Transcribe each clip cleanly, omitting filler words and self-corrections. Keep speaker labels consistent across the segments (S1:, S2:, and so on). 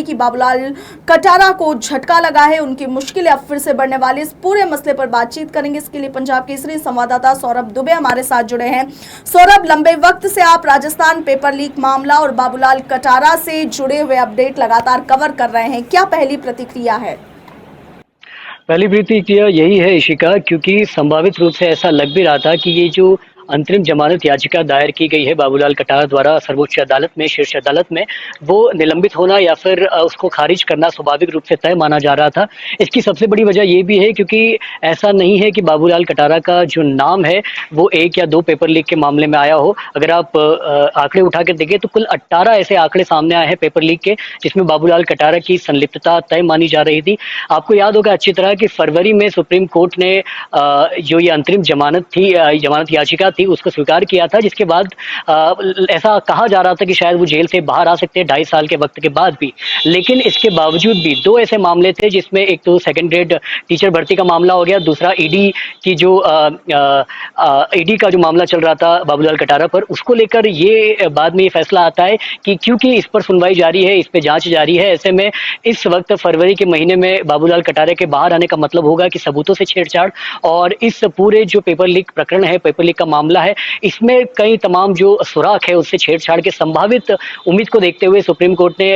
S1: कि बाबूलाल कटारा को झटका लगा है, उनकी मुश्किलें अब फिर से बढ़ने वाली। इस पूरे मसले पर बातचीत करेंगे। इसके लिए पंजाब केसरी संवाददाता सौरभ दुबे हमारे साथ जुड़े हैं। सौरभ, लंबे वक्त से आप राजस्थान पेपर लीक मामला और बाबूलाल कटारा से जुड़े हुए अपडेट लगातार कवर कर रहे हैं, क्या पहली प्रतिक्रिया है?
S2: पहली प्रतिक्रिया यही है इशिका, क्योंकि संभावित रूप से ऐसा लग भी रहा था कि ये जो अंतरिम जमानत याचिका दायर की गई है बाबूलाल कटारा द्वारा सर्वोच्च अदालत में, शीर्ष अदालत में, वो निलंबित होना या फिर उसको खारिज करना स्वाभाविक रूप से तय माना जा रहा था। इसकी सबसे बड़ी वजह ये भी है क्योंकि ऐसा नहीं है कि बाबूलाल कटारा का जो नाम है वो एक या दो पेपर लीक के मामले में आया हो। अगर आप आंकड़े उठा के देखें तो कुल 18 ऐसे आंकड़े सामने आए हैं पेपर लीक के, जिसमें बाबूलाल कटारा की संलिप्तता तय मानी जा रही थी। आपको याद होगा अच्छी तरह कि फरवरी में सुप्रीम कोर्ट ने जो ये अंतरिम जमानत थी, जमानत याचिका थी, उसको स्वीकार किया था, जिसके बाद ऐसा कहा जा रहा था कि शायद वो जेल से बाहर आ सकते हैं 2.5 साल के वक्त के बाद भी। लेकिन इसके बावजूद भी दो ऐसे मामले थे जिसमें एक तो सेकंड ग्रेड टीचर भर्ती का मामला हो गया, दूसरा ईडी की जो ईडी का जो मामला चल रहा था बाबूलाल कटारा पर, उसको लेकर ये बाद में ये फैसला आता है कि क्योंकि इस पर सुनवाई जारी है, इस पर जांच जारी है, ऐसे में इस वक्त फरवरी के महीने में बाबूलाल कटारा के बाहर आने का मतलब होगा कि सबूतों से छेड़छाड़, और इस पूरे जो पेपर लीक प्रकरण है, पेपर लीक का मामला है, इसमें कई तमाम जो सुराख है उससे छेड़छाड़ के संभावित उम्मीद को देखते हुए सुप्रीम कोर्ट ने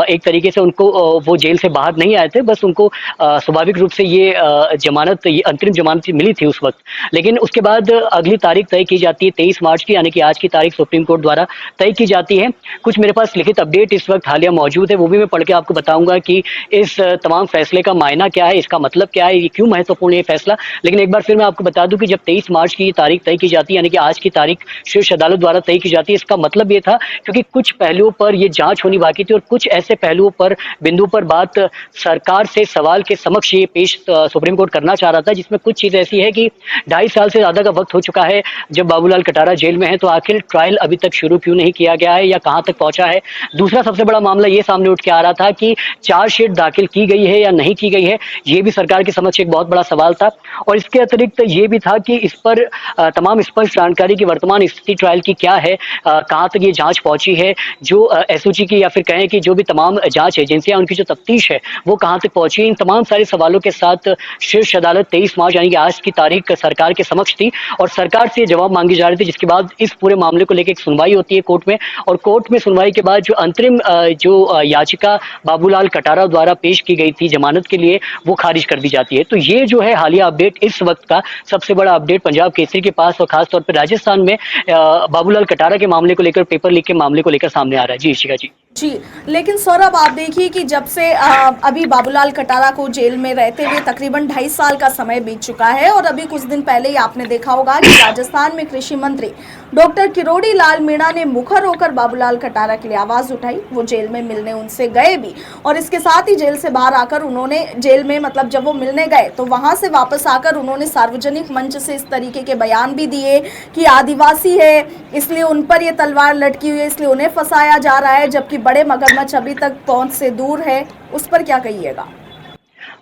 S2: एक तरीके से उनको, वो जेल से बाहर नहीं आए थे, बस उनको स्वाभाविक रूप से ये जमानत, ये अंतरिम जमानत मिली थी उस वक्त। लेकिन उसके बाद अगली तारीख तय की जाती है 23 मार्च की, यानी कि आज की तारीख सुप्रीम कोर्ट द्वारा तय की जाती है। कुछ मेरे पास लिखित अपडेट इस वक्त हालिया मौजूद है, वो भी मैं पढ़ के आपको बताऊंगा कि इस तमाम फैसले का मायना क्या है, इसका मतलब क्या है, ये क्यों महत्वपूर्ण है ये फैसला। लेकिन एक बार फिर मैं आपको बता दूं कि जब 23 मार्च की तारीख तय की जाती है, यानी कि आज की तारीख शीर्ष अदालत द्वारा तय की जाती है, इसका मतलब ये था क्योंकि कुछ पहलुओं पर ये जांच होनी बाकी थी और कुछ ऐसे पहलुओं पर, बिंदु पर बात सरकार से सवाल के समक्ष ये पेश सुप्रीम कोर्ट करना चाह रहा था, जिसमें कुछ चीज ऐसी है कि 2.5 साल से ज्यादा का वक्त हो चुका है जब बाबूलाल कटारा जेल में है, तो आखिर ट्रायल अभी तक शुरू क्यों नहीं किया गया है या कहां तक पहुंचा है। दूसरा सबसे बड़ा मामला ये सामने उठ के आ रहा था कि चार्जशीट दाखिल की गई है या नहीं की गई है, ये भी सरकार के समक्ष एक बहुत बड़ा सवाल था। और इसके अतिरिक्त ये भी था कि इस पर तमाम स्पष्ट जानकारी की वर्तमान स्थिति ट्रायल की क्या है, कहां तक ये जांच पहुंची है, जो एसओजी की या फिर कहें कि जो भी तमाम जांच एजेंसियां, उनकी जो तफ्तीश है वो कहां तक पहुंची। इन तमाम सारे सवालों के साथ शीर्ष अदालत 23 मार्च यानी कि आज की तारीख सरकार के समक्ष थी और सरकार से जवाब मांगी जा रही थी, जिसके बाद इस पूरे मामले को लेकर एक सुनवाई होती है कोर्ट में, और कोर्ट में सुनवाई के बाद जो अंतरिम जो याचिका बाबूलाल कटारा द्वारा पेश की गई थी जमानत के लिए, वो खारिज कर दी जाती है। तो ये जो है हालिया अपडेट, इस वक्त का सबसे बड़ा अपडेट पंजाब केसरी के पास और खासतौर पर राजस्थान में बाबूलाल कटारा के मामले को लेकर, पेपर लीक के मामले को लेकर सामने आ रहा है। जी इशिका जी।
S1: जी, लेकिन सौरभ, आप देखिए कि जब से अभी बाबूलाल कटारा को जेल में रहते हुए तकरीबन 2.5 साल का समय बीत चुका है, और अभी कुछ दिन पहले ही आपने देखा होगा कि राजस्थान में कृषि मंत्री डॉक्टर किरोड़ी लाल मीणा ने मुखर होकर बाबूलाल कटारा के लिए आवाज उठाई। वो जेल में मिलने उनसे गए भी, और इसके साथ ही जेल से बाहर आकर उन्होंने, जेल में मतलब जब वो मिलने गए तो वहां से वापस आकर उन्होंने सार्वजनिक मंच से इस तरीके के बयान भी दिए कि आदिवासी है इसलिए उन पर ये तलवार लटकी हुई है, इसलिए उन्हें फंसाया जा रहा है, जबकि बड़े मगरमच्छ अभी तक पहुंच से दूर है। उस पर क्या कहिएगा?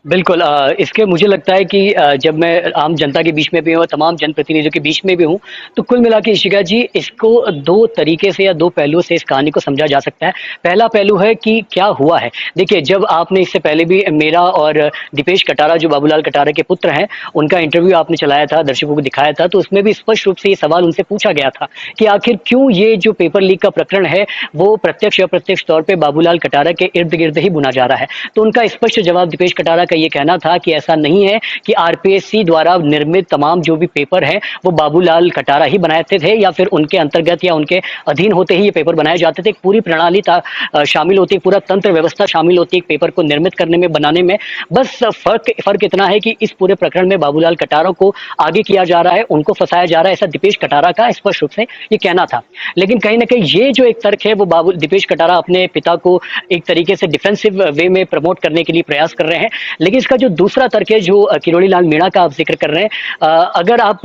S2: बिल्कुल, इसके मुझे लगता है कि जब मैं आम जनता के बीच में भी हूँ, तमाम जनप्रतिनिधियों के बीच में भी हूँ, तो कुल मिला के इशिका जी, इसको दो तरीके से या दो पहलुओं से इस कहानी को समझा जा सकता है। पहला पहलू है कि क्या हुआ है। देखिए, जब आपने इससे पहले भी मेरा और दीपेश कटारा जो बाबूलाल कटारा के पुत्र हैं, उनका इंटरव्यू आपने चलाया था, दर्शकों को दिखाया था, तो उसमें भी स्पष्ट रूप से ये सवाल उनसे पूछा गया था कि आखिर क्यों ये जो पेपर लीक का प्रकरण है वो प्रत्यक्ष या अप्रत्यक्ष तौर पर बाबूलाल कटारा के इर्द गिर्द ही बुना जा रहा है। तो उनका स्पष्ट जवाब दीपेश कटारा का ये कहना था कि ऐसा नहीं है कि आरपीएससी द्वारा निर्मित तमाम जो भी पेपर हैं वो बाबूलाल कटारा ही बनाते थे या फिर उनके अंतर्गत या उनके अधीन होते ही ये पेपर बनाए जाते थे। एक पूरी प्रणाली शामिल होती है, पूरा तंत्र व्यवस्था शामिल होती है पेपर को निर्मित करने में, बनाने में। बस फर्क इतना है कि इस पूरे प्रकरण में बाबूलाल कटारा को आगे किया जा रहा है, उनको फंसाया जा रहा है, ऐसा दीपेश कटारा का स्पष्ट रूप से ये कहना था। लेकिन कहीं ना कहीं ये जो एक तर्क है वो दीपेश कटारा अपने पिता को एक तरीके से डिफेंसिव वे में प्रमोट करने के लिए प्रयास कर रहे हैं। लेकिन इसका जो दूसरा तर्क है जो किरोड़ी लाल मीणा का आप जिक्र कर रहे हैं, अगर आप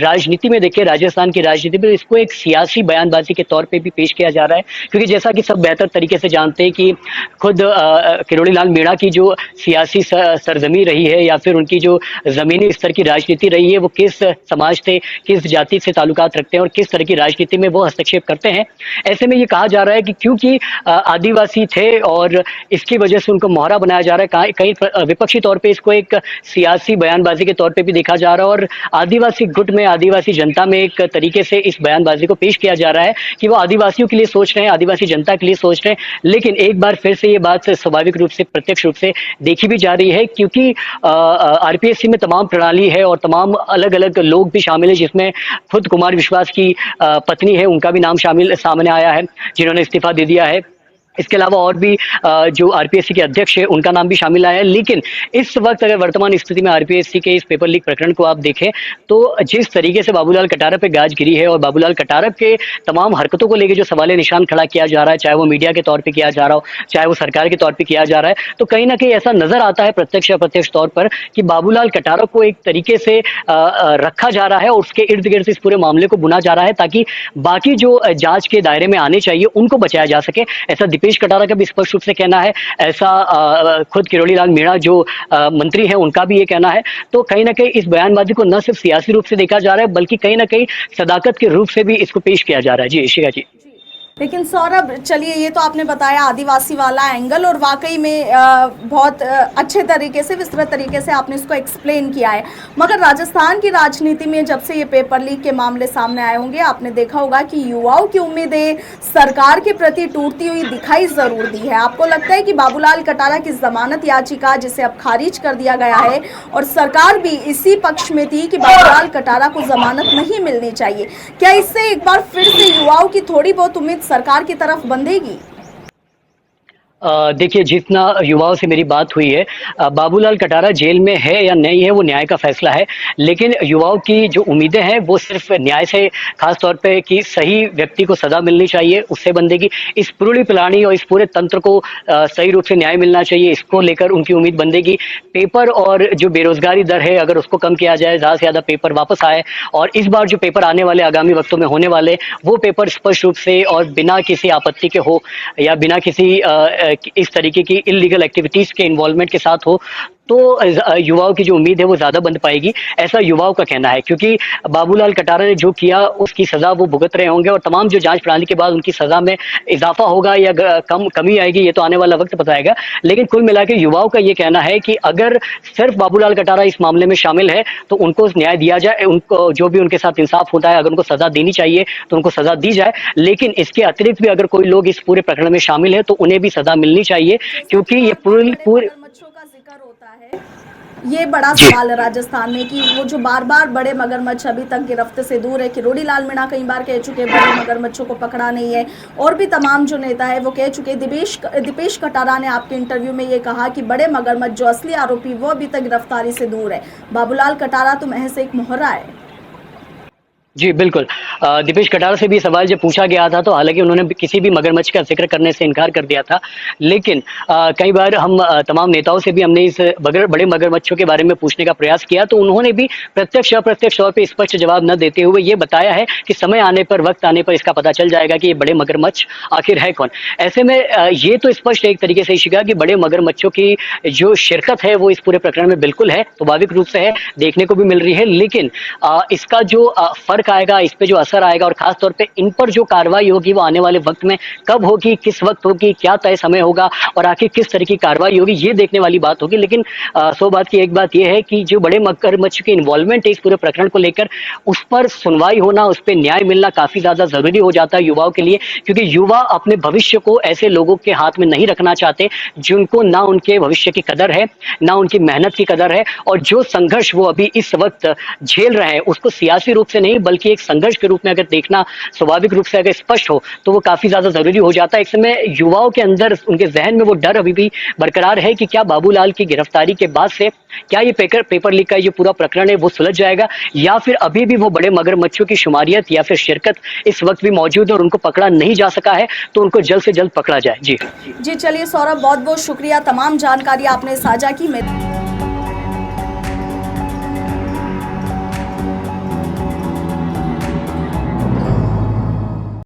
S2: राजनीति में देखिए, राजस्थान की राजनीति में इसको एक सियासी बयानबाजी के तौर पे भी पेश किया जा रहा है, क्योंकि जैसा कि सब बेहतर तरीके से जानते हैं कि खुद किरोड़ी लाल मीणा की जो सियासी सरजमी रही है या फिर उनकी जो जमीनी स्तर की राजनीति रही है, वो किस समाज से, किस जाति से ताल्लुकात रखते हैं और किस तरह की राजनीति में वो हस्तक्षेप करते हैं। ऐसे में ये कहा जा रहा है कि क्योंकि आदिवासी थे और इसकी वजह से उनको मोहरा बनाया जा रहा है, कहीं विपक्षी तौर पे इसको एक सियासी बयानबाजी के तौर पे भी देखा जा रहा है और आदिवासी गुट में, आदिवासी जनता में एक तरीके से इस बयानबाजी को पेश किया जा रहा है कि वो आदिवासियों के लिए सोच रहे हैं, आदिवासी जनता के लिए सोच रहे हैं। लेकिन एक बार फिर से ये बात स्वाभाविक रूप से, प्रत्यक्ष रूप से देखी भी जा रही है, क्योंकि आरपीएससी में तमाम प्रणाली है और तमाम अलग अलग लोग भी शामिल है, जिसमें खुद कुमार विश्वास की पत्नी है, उनका भी नाम शामिल सामने आया है, जिन्होंने इस्तीफा दे दिया है। इसके अलावा और भी जो आरपीएससी के अध्यक्ष है, उनका नाम भी शामिल आया है। लेकिन इस वक्त अगर वर्तमान स्थिति में आरपीएससी के इस पेपर लीक प्रकरण को आप देखें तो जिस तरीके से बाबूलाल कटारा पे गाज गिरी है और बाबूलाल कटारा के तमाम हरकतों को लेकर जो सवाल निशान खड़ा किया जा रहा है, चाहे वो मीडिया के तौर पर किया जा रहा हो, चाहे वो सरकार के तौर पर किया जा रहा है, तो कहीं ना कहीं ऐसा नजर आता है प्रत्यक्ष अप्रत्यक्ष तौर पर कि बाबूलाल कटारा को एक तरीके से रखा जा रहा है और उसके इर्द गिर्द इस पूरे मामले को बुना जा रहा है ताकि बाकी जो जांच के दायरे में आने चाहिए उनको बचाया जा सके। ऐसा दीपेश कटारा का भी स्पष्ट रूप से कहना है, ऐसा खुद किरोड़ी लाल मीणा जो मंत्री है उनका भी ये कहना है। तो कहीं ना कहीं इस बयानबाजी को न सिर्फ सियासी रूप से देखा जा रहा है बल्कि कहीं ना कहीं सदाकत के रूप से भी इसको पेश किया जा रहा है। जी इशिका जी।
S1: लेकिन सौरभ, चलिए ये तो आपने बताया आदिवासी वाला एंगल और वाकई में बहुत अच्छे तरीके से, विस्तृत तरीके से आपने इसको एक्सप्लेन किया है। मगर राजस्थान की राजनीति में जब से ये पेपर लीक के मामले सामने आए होंगे, आपने देखा होगा कि युवाओं की उम्मीदें सरकार के प्रति टूटती हुई दिखाई जरूर दी है। आपको लगता है कि बाबूलाल कटारा की जमानत याचिका, जिसे अब खारिज कर दिया गया है और सरकार भी इसी पक्ष में थी कि बाबूलाल कटारा को जमानत नहीं मिलनी चाहिए, क्या इससे एक बार फिर से युवाओं की थोड़ी बहुत उम्मीद सरकार की तरफ बंधेगी?
S2: देखिए, जितना युवाओं से मेरी बात हुई है, बाबूलाल कटारा जेल में है या नहीं है वो न्याय का फैसला है, लेकिन युवाओं की जो उम्मीदें हैं वो सिर्फ न्याय से, खास तौर पे कि सही व्यक्ति को सजा मिलनी चाहिए, उससे बंधेगी। इस पूरी प्लानिंग और इस पूरे तंत्र को सही रूप से न्याय मिलना चाहिए, इसको लेकर उनकी उम्मीद बंधेगी। पेपर और जो बेरोजगारी दर है, अगर उसको कम किया जाए, ज़्यादा से ज़्यादा पेपर वापस आए और इस बार जो पेपर आने वाले, आगामी वक्तों में होने वाले, वो पेपर स्पष्ट रूप से और बिना किसी आपत्ति के हो या बिना किसी इस तरीके की इलीगल एक्टिविटीज के इन्वॉल्वमेंट के साथ हो, तो युवाओं की जो उम्मीद है वो ज्यादा बंध पाएगी, ऐसा युवाओं का कहना है। क्योंकि बाबूलाल कटारा ने जो किया उसकी सजा वो भुगत रहे होंगे और तमाम जो जांच प्रणाली के बाद उनकी सजा में इजाफा होगा या कमी आएगी, ये तो आने वाला वक्त बताएगा। लेकिन कुल मिलाकर युवाओं का ये कहना है कि अगर सिर्फ बाबूलाल कटारा इस मामले में शामिल है तो उनको न्याय दिया जाए, उनको जो भी उनके साथ इंसाफ होता है, अगर उनको सजा देनी चाहिए तो उनको सजा दी जाए। लेकिन इसके अतिरिक्त भी अगर कोई लोग इस पूरे प्रकरण में शामिल है तो उन्हें भी सजा मिलनी चाहिए, क्योंकि ये पूरी
S1: मगरमच्छों का जिक्र होता है। ये बड़ा सवाल है राजस्थान में कि वो जो बार बार बड़े मगरमच्छ अभी तक गिरफ्त से दूर है। किरोड़ी लाल मीणा कई बार कह चुके बड़े मगरमच्छों को पकड़ा नहीं है, और भी तमाम जो नेता है वो कह चुके। दीपेश कटारा ने आपके इंटरव्यू में ये कहा कि बड़े मगरमच्छ जो असली आरोपी वो अभी तक गिरफ्तारी से दूर है। बाबूलाल कटारा तो महज एक मोहरा है।
S2: जी बिल्कुल, दीपेश कटारा से भी सवाल जब पूछा गया था तो हालांकि उन्होंने किसी भी मगरमच्छ का जिक्र करने से इनकार कर दिया था, लेकिन कई बार हम तमाम नेताओं से भी हमने इस बड़े मगरमच्छों के बारे में पूछने का प्रयास किया तो उन्होंने भी प्रत्यक्ष अप्रत्यक्ष तौर पे स्पष्ट जवाब न देते हुए ये बताया है कि समय आने पर, वक्त आने पर इसका पता चल जाएगा कि ये बड़े मगरमच्छ आखिर है कौन। ऐसे में ये तो स्पष्ट एक तरीके से शिका कि बड़े मगरमच्छों की जो शिरकत है वो इस पूरे प्रकरण में बिल्कुल है, स्वाभाविक रूप से है, देखने को भी मिल रही है। लेकिन इसका जो फर्क आएगा, इस पे जो असर आएगा और खास तौर पे इन पर जो कार्रवाई होगी वो आने वाले वक्त में कब होगी, किस वक्त होगी, क्या तय समय होगा और आखिर किस तरह की कार्रवाई होगी, ये देखने वाली बात होगी। लेकिन 100 बात की एक बात यह है कि जो बड़े मगरमच्छ के इन्वॉल्वमेंट है इस पूरे प्रकरण को लेकर, उस पर सुनवाई होना, उस पर न्याय मिलना काफी ज्यादा जरूरी हो जाता है युवाओं के लिए, क्योंकि युवा अपने भविष्य को ऐसे लोगों के हाथ में नहीं रखना चाहते जिनको ना उनके भविष्य की कदर है, ना उनकी मेहनत की कदर है, और जो संघर्ष वो अभी इस वक्त झेल रहे हैं उसको सियासी रूप से नहीं बल्कि एक संघर्ष के रूप में अगर देखना स्वाभाविक रूप से अगर स्पष्ट हो तो वो काफी ज्यादा जरूरी हो जाता है। एक समय युवाओं के अंदर, उनके जहन में वो डर अभी भी बरकरार है कि क्या बाबूलाल की गिरफ्तारी के बाद से क्या ये पेपर लीक का ये पूरा प्रकरण है वो सुलझ जाएगा, या फिर अभी भी वो बड़े मगरमच्छों की शुमारियत या फिर शिरकत इस वक्त भी मौजूद है और उनको पकड़ा नहीं जा सका है, तो उनको जल्द से जल्द पकड़ा जाए। जी
S1: जी, चलिए सौरभ, बहुत बहुत शुक्रिया, तमाम जानकारी आपने साझा की।